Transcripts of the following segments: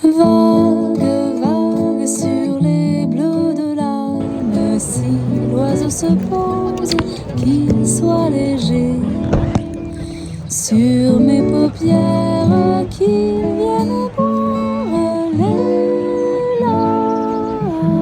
Vague, vague sur les bleus de l'âme, si l'oiseau se pose, qu'il soit léger. Sur mes paupières, qu'il vienne boire les larmes.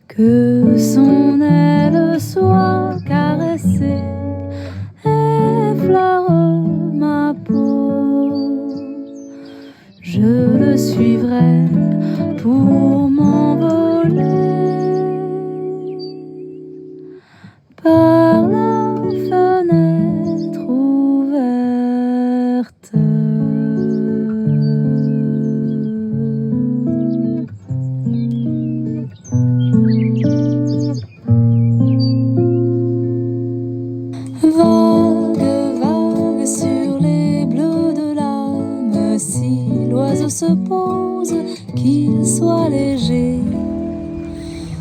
Que son aile soit caressée, effleure ma peau. Je le suivrai pour m'envoler par la fenêtre ouverte. Vague, vague sur les bleus de l'âme, si l'oiseau se pose, qu'il soit léger.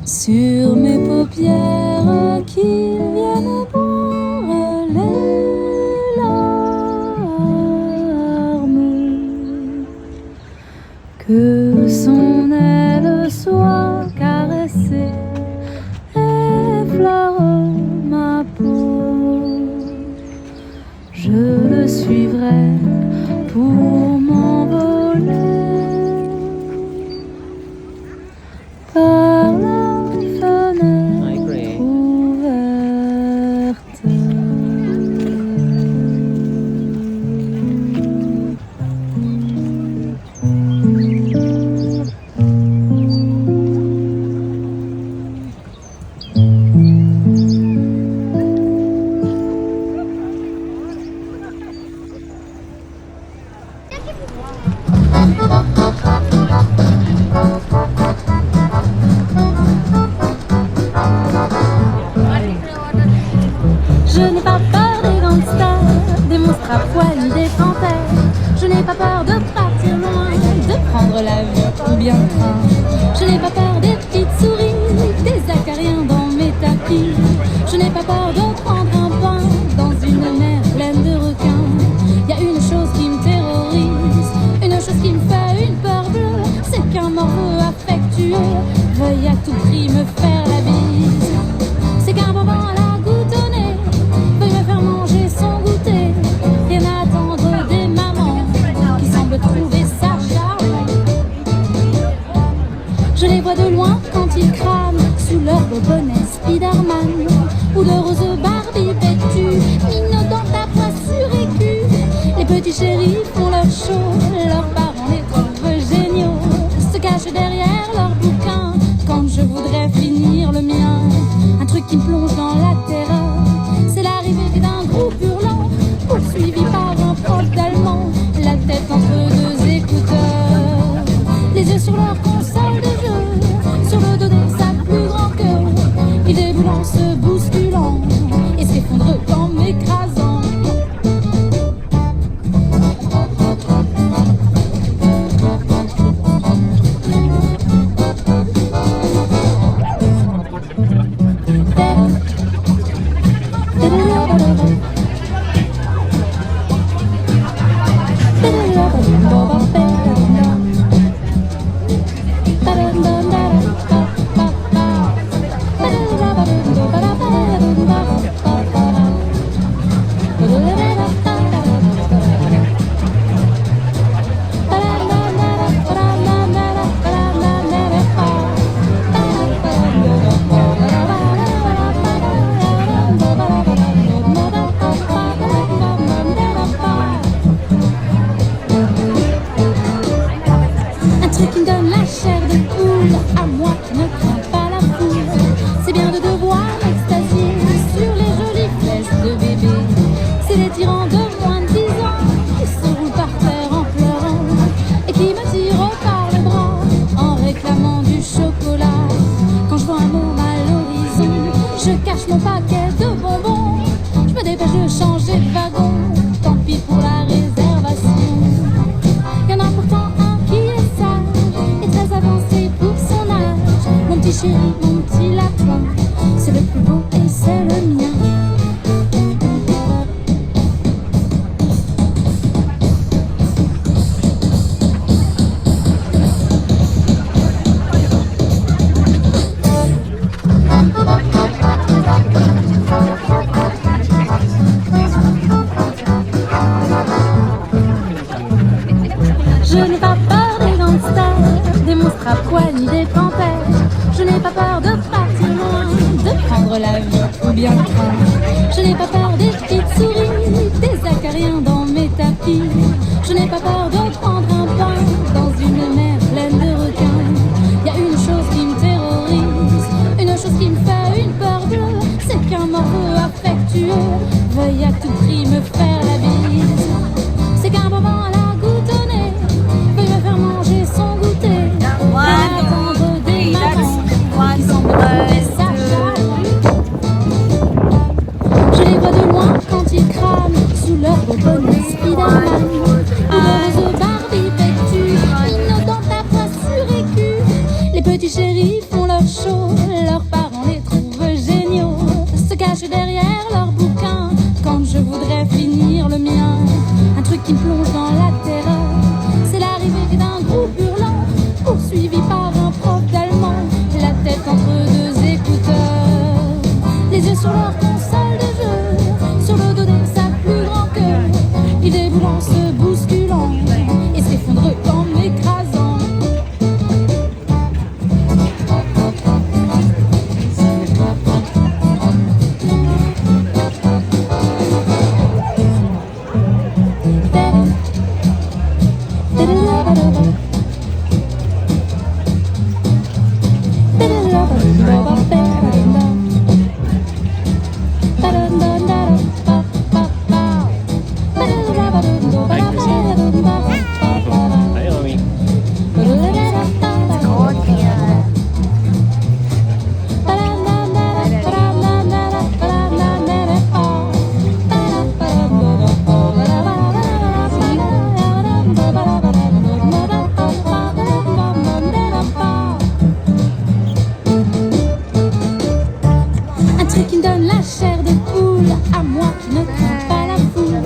Sur mes paupières, qu'il vienne boire les larmes. Que son aile soit caressée, effleure ma peau. Je le suivrai pour m'envoler par la fenêtre ouverte. Je n'ai pas peur des gangsters, des monstres à poil ni des panthères. Je n'ai pas peur de partir loin, de prendre l'avion ou bien le train. Je n'ai pas peur des petites souris, des acariens dans mes tapis. Je n'ai pas peur de prendre un bain dans une mer pleine de requins. Y a une chose qui me terrorise, une chose qui me fait une peur bleue, c'est qu'un morveux affectueux veuille à tout prix me faire la bise. C'est qu'un moment à la goutte au nez veuille me faire manger son goûter. Rien à attendre des mamans qui semblent trouver ça charmant. Je les vois de loin quand ils crament sous leur beau bonnet Spiderman, ou de roses Barbie vêtues, minotant à pois sur écu. Les petits chéris font leur show, leurs parents les trouvent géniaux, se cachent derrière leur bouquin quand je voudrais finir le mien. Un truc qui me plonge dans la terreur, c'est l'arrivée d'un groupe hurlant, poursuivi par un prof d'allemand, la tête entre deux écouteurs, les yeux sur leur console de jeu, sur le dos des sacs plus grands qu'eux. Ils déboulent en se bousculant et s'effondrent en m'écrasant. Qui me donne la chair de poule, à moi qui ne crains pas la foule. C'est bien de devoir m'extasier sur les jolies fesses de bébé. C'est les tyrans de moins de 10 ans qui se roulent par terre en pleurant et qui me tirent par le bras en réclamant du chocolat. Quand je vois un môme à l'horizon, je cache mon paquet de bonbons. Je me dépêche de changer de wagon, tant pis pour la réservation. Y'en a pourtant un qui est sage et très avancé pour son âge. Mon petit chéri, mon petit lapin, c'est le plus beau et c'est le mien. n'ai pas peur des petites souris, des acariens dans mes tapis. Je n'ai pas peur de prendre un pain dans une mer pleine de requins. Y a une chose qui me terrorise, une chose qui me fait une peur bleue, c'est qu'un morveux affectueux veuille à tout prix me faire la bise. C'est qu'un moment à la goutonnée veuille me faire manger son goûter, à attendre des mamans qui semblent trouver sa charge. Je les vois de loin quand ils crament sous leur beau bonnet Spiderman, ou de Barbie vêtue, inondant ta voix sur écu. Les petits chéris font leur show, leurs parents les trouvent géniaux, se cachent derrière leurs bouquins quand je voudrais finir le mien. Un truc qui me plonge dans la terreur, c'est l'arrivée d'un groupe hurlant, poursuivi par un prof d'allemand, la tête entre deux écouteurs, les yeux sur leur console de jeu, sur le dos de sa plus grand cœur. Il déboule en se bousculant et s'effondre en m'écrasant. Un truc qui me donne la chair de poule, à moi qui ne crains pas la foule.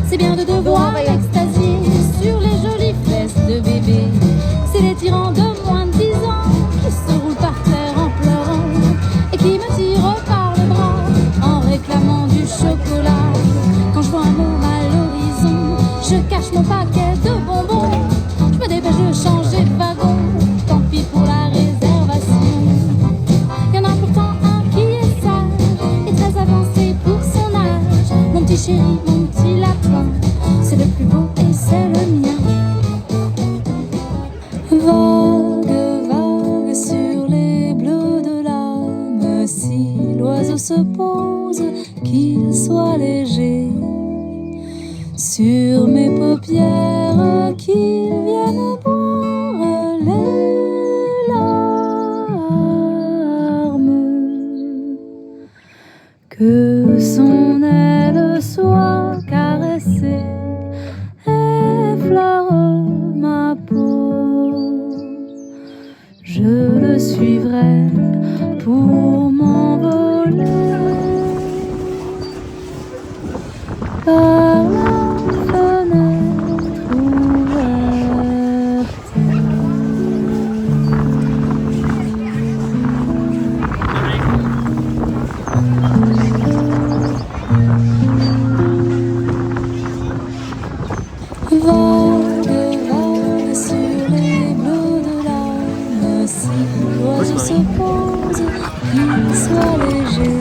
C'est bien de devoir extasier sur les jolies fesses de bébé. C'est les tyrans de moins de 10 ans qui se roulent par terre en pleurant et qui me tirent par le bras en réclamant du chocolat. Quand je vois un homme à l'horizon, je cache mon paquet de bonbons. Je me dépêche de changer de wagon, tant pis pour la réservation. Y'en a pourtant un qui est sage et très avancé pour son âge. Mon petit chéri, mon petit lapin, c'est le plus beau et c'est le mien. Vague, vague sur les bleus de l'âme, si l'oiseau se pose, qu'il soit léger. Sur mes paupières, qu'il vienne boire les larmes. Que son aile soit caressée, effleure ma peau. Je le suivrai pour m'envoler par la fenêtre ouverte. Vague, vague sur les bleus de l'âme, si l'oiseau se pose, qu'il soit léger.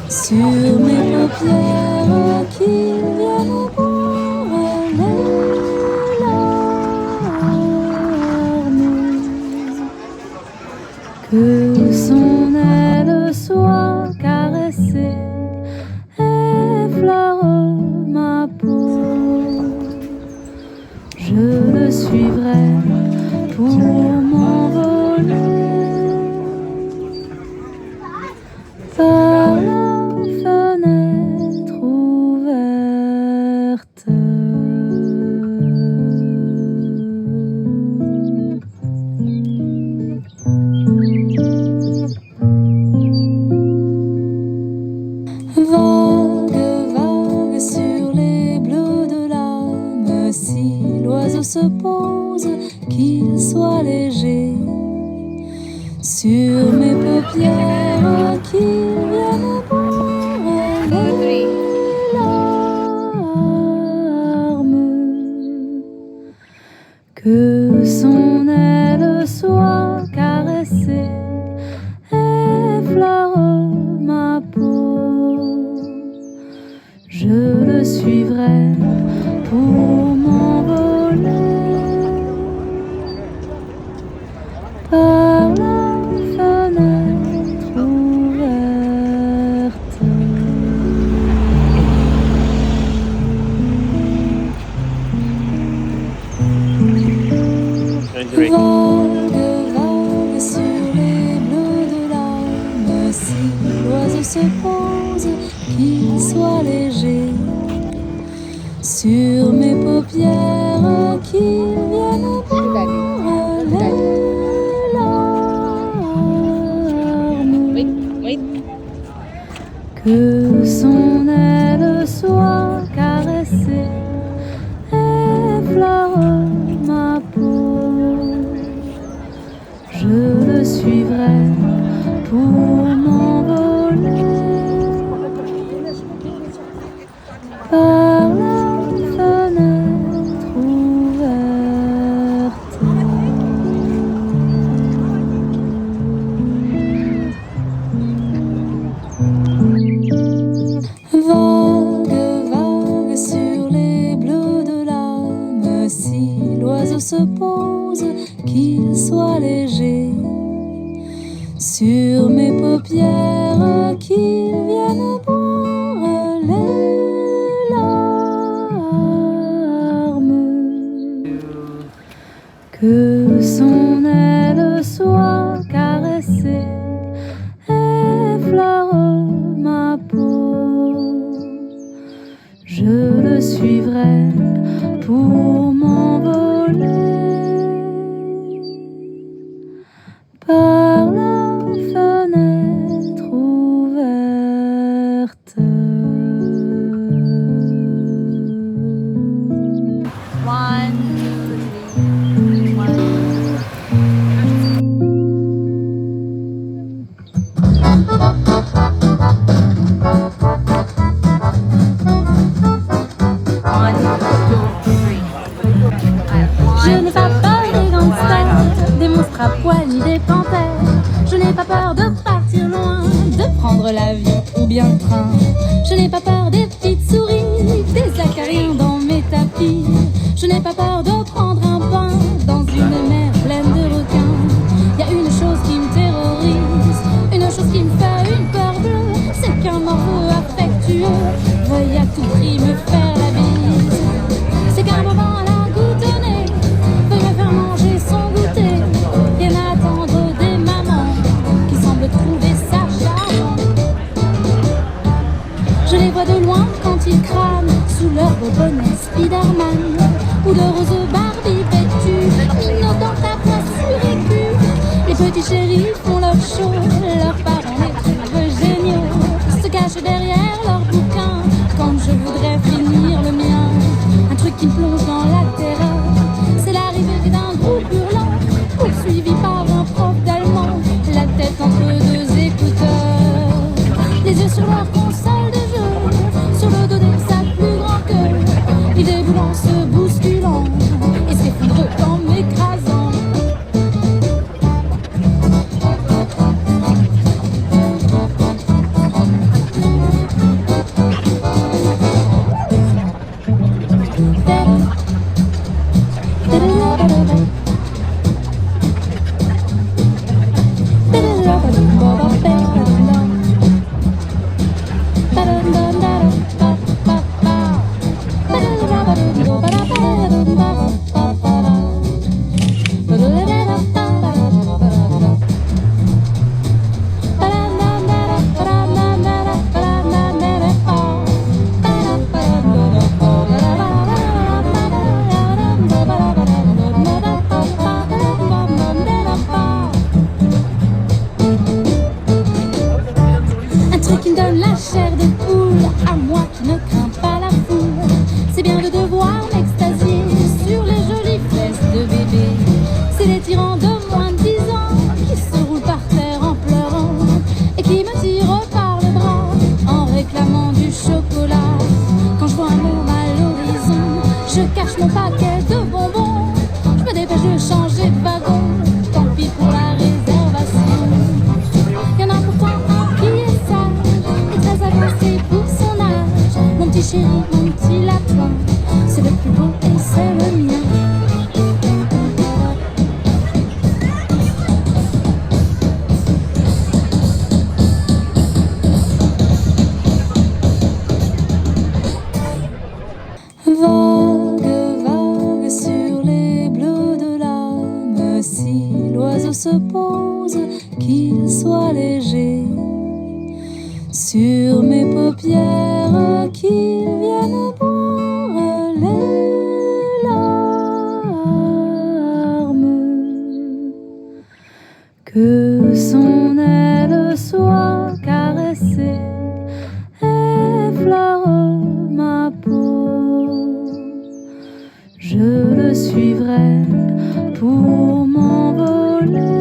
Sur mes paupières, qu'il vienne boire les larmes. Que son aile soit caressée, effleure ma peau. Je le suivrai pour m'envoler par la fenêtre ouverte. Vague, vague sur les bleus de l'âme, si l'oiseau se pose, qu'il soit léger. Sur mes paupières, qu'il vienne boire les larmes. Que son aile soit caressée, effleure ma peau. suivrai pour m'envoler par la fenêtre ouverte. Vague, vague sur les bleus de l'âme, si l'oiseau se pose, qu'il soit léger. Sur mes paupières, qu'il vienne boire les larmes. Que son aile soit caressée, effleure ma peau. Je le suivrai pour m'envoler par la fenêtre ouverte. Vague, vague sur les bleus de l'âme, si l'oiseau se pose, qu'il soit léger. Sur mes paupières, qu'il vienne boire les larmes. Que son aile soit caressée, effleure ma peau. Je le suivrai pour m'envoler par la fenêtre ouverte. One, two, three, one. Je n'ai pas peur des gangsters, des monstres à poil ni des panthères. Je n'ai pas peur de partir loin, de prendre l'avion ou bien le train. Je n'ai pas peur des petites souris, des acariens dans mes tapis. Je n'ai pas peur de prendre un bain dans une mer pleine de requins. Y a une chose qui me terrorise, une chose qui me fait une peur bleue, c'est qu'un morveux affectueux veuille à tout prix me faire la bise. C'est qu'un moment à la goutonnée veuille me faire manger son goûter. Rien à attendre des mamans qui semblent trouver ça charmant. Je les vois de loin quand ils crament sous leur beau bonnet Spiderman, ou de roses Barbie vêtues, minottant à plat sur écu. Les petits chéris font leur show, leurs parents les trouvent géniaux, se cachent derrière leur bouquin quand je voudrais finir le mien. Un truc qui me plonge dans la terreur, c'est l'arrivée d'un groupe hurlant, poursuivi par un prof d'allemand, la tête entre deux écouteurs, les yeux sur leur console de jeu, sur le dos des sacs plus grands que ils déboulent en se bousculant et s'effondrent en m'écrasant. Qui me donne la chair de poule, à moi qui ne crains pas la foule. C'est bien de devoir m'extasier sur les jolies fesses de bébé. C'est les tyrans de moins de 10 ans qui se roulent par terre en pleurant et qui me tirent par le bras en réclamant du chocolat. Quand je vois un monde à l'horizon, je cache mon paquet de bonbons. Je me dépêche de changer de wagon, tant pis pour la réservation. Y'en a pourtant un qui est sage, c'est pour son âge, mon petit chéri, mon petit lapin. c'est le plus beau et c'est le mien. Vague, vague sur les bleus de l'âme, si l'oiseau se pose, qu'il soit léger. Sur mes paupières, qu'il vienne boire les larmes. Que son aile soit caressée, effleure ma peau. Je le suivrai pour m'envoler.